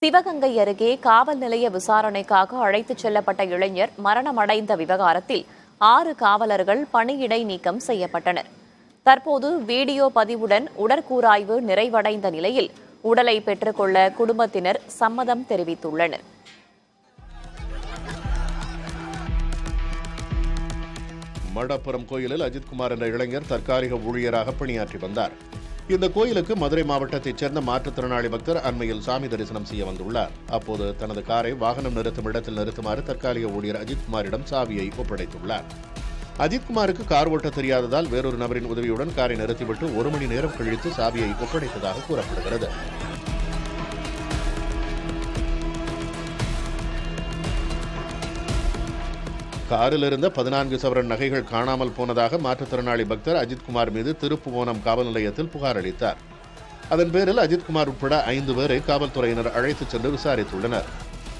சிவகங்கை அருகே காவல் நிலைய விசாரணைக்காக அழைத்துச் செல்லப்பட்ட இளைஞர் மரணமடைந்த விவகாரத்தில் 6 காவலர்கள் பணியிடை நீக்கம் செய்யப்பட்டனர். தற்போது வீடியோ பதிவுடன் உடற்கூராய்வு நிறைவடைந்த நிலையில் உடலை பெற்றுக்கொள்ள குடும்பத்தினர் சம்மதம் தெரிவித்துள்ளனர். மடப்புரம் கோயிலில் அஜித்குமார் என்ற இளைஞர் தற்காலிக ஊழியராக பணியாற்றி வந்தார். இந்த கோயிலுக்கு மதுரை மாவட்டத்தைச் சேர்ந்த மாற்றுத்திறனாளி பக்தர் அண்மையில் சாமி தரிசனம் செய்ய வந்துள்ளார். அப்போது தனது காரை வாகனம் நிறுத்தும் இடத்தில் நிறுத்துமாறு தற்காலிக ஊழியர் அஜித்குமாரிடம் சாவியை ஒப்படைத்துள்ளார். அஜித்குமாருக்கு கார் ஓட்ட தெரியாததால் வேறொரு நபரின் உதவியுடன் காரை நிறுத்திவிட்டு 1 மணி நேரம் கழித்து சாவியை ஒப்படைத்ததாக கூறப்படுகிறது. காரில் இருந்த 14 சவரன் நகைகள் காணாமல் போனதாக மாற்றுத்திறனாளி பக்தர் அஜித்குமார் மீது திருப்புவோணம் காவல் நிலையத்தில் புகார் அளித்தார். அதன் பேரில் அஜித்குமார் உட்பட 5 பேரை காவல்துறையினர் அழைத்துச் சென்று விசாரித்துள்ளனர்.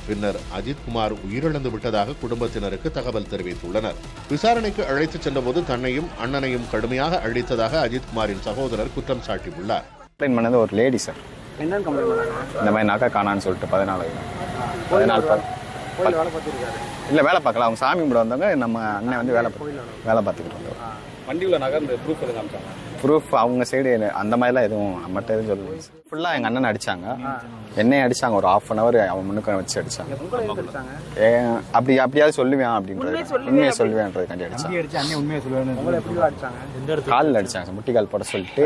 பின்னர் அஜித்குமார் உயிரிழந்து விட்டதாக குடும்பத்தினருக்கு தகவல் தெரிவித்துள்ளனர். விசாரணைக்கு அழைத்துச் சென்றபோது தன்னையும் அண்ணனையும் கடுமையாக அழித்ததாக அஜித்குமாரின் சகோதரர் குற்றம் சாட்டியுள்ளார். ஒரு லேடி சார் இந்த மாதிரி நகை காணான்னு சொல்லிட்டு 14 இல்லை வேலை பார்க்கல. அவங்க சாமி கும்பிட வந்தாங்க. நம்ம அண்ணன் வந்து வேலை பார்த்துக்கிட்டு வந்தோம். வண்டியில் நகர்ந்து ப்ரூஃப் எதுவும் காமிச்சாங்க? ப்ரூஃப் அவங்க சைடு அந்த மாதிரிலாம் எதுவும் மட்டும் எதுவும் சொல்லுங்க. ஃபுல்லாக எங்கள் அண்ணன் அடித்தாங்க, என்னையும் அடித்தாங்க. ஒரு 1/2 hour அவன் முன்னுக்கு வச்சு அடித்தாங்க. அப்படியாவது சொல்லுவேன் அப்படின்றது, உண்மையை சொல்லுவேன்றதுக்காண்டி அடித்தாங்க. காலில் அடித்தாங்க, முட்டி கால் போட சொல்லிட்டு.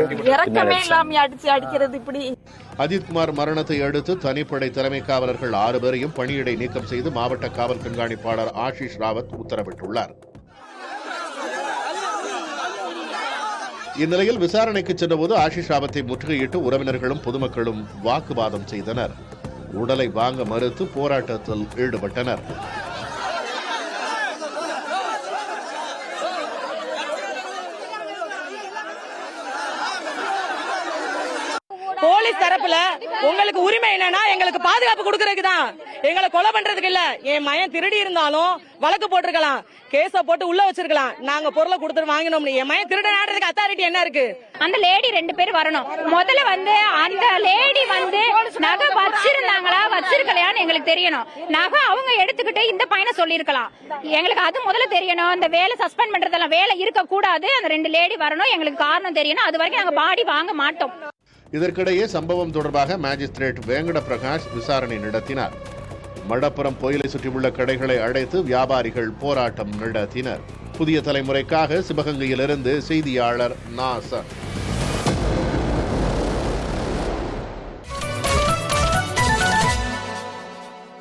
அஜித்குமார் மரணத்தை அடுத்து தனிப்படை தலைமை காவலர்கள் 6 பேரையும் பணியிடை நீக்கம் செய்து மாவட்ட காவல் கண்காணிப்பாளர் ஆஷிஷ் ராவத் உத்தரவிட்டுள்ளார். இந்நிலையில் விசாரணைக்கு சென்றபோது ஆஷிஷ் ராவத்தை முற்றுகையிட்டு உறவினர்களும் பொதுமக்களும் வாக்குவாதம் செய்தனர். உடலை வாங்க மறுத்து போராட்டத்தில் ஈடுபட்டனர். போலீஸ் தரப்புல உங்களுக்கு உரிமை என்னன்னா எங்களுக்கு பாதுகாப்பு கொடுக்கறதுக்கு தான், எங்களை கொலை பண்றதுக்கு இல்ல. என் மயன் திருடி இருந்தாலும் வழக்கு போட்டிருக்கலாம், கேஸ போட்டு உள்ள வச்சிருக்கலாம். நாங்க பொருளை கொடுத்துட்டு வாங்கினோம். என் மயன் திருடனாடுறதுக்கு அத்தாரிட்டி என்ன இருக்கு? அந்த லேடி 2 பேர் வரணும். முதல்ல வந்து அந்த லேடி வந்து நகை வச்சிருந்தாங்களா வச்சிருக்கலையான்னு எங்களுக்கு தெரியணும். நகை அவங்க எடுத்துக்கிட்டு இந்த பையனை சொல்லிருக்கலாம். எங்களுக்கு அது முதல்ல தெரியணும். அந்த வேலை சஸ்பெண்ட் பண்றதெல்லாம் வேலை இருக்க கூடாது. அந்த 2 லேடி வரணும், எங்களுக்கு காரணம் தெரியணும். அது வரைக்கும் நாங்க பாடி வாங்க மாட்டோம். இதற்கிடையே சம்பவம் தொடர்பாக மேஜிஸ்ட்ரேட் வேங்கட பிரகாஷ் விசாரணை நடத்தினார். மடப்புரம் கோயிலை சுற்றியுள்ள கடைகளை அடைத்து வியாபாரிகள் போராட்டம் நடத்தினர். புதிய தலைமுறைக்காக சிவகங்கையிலிருந்து செய்தியாளர் நாசர்.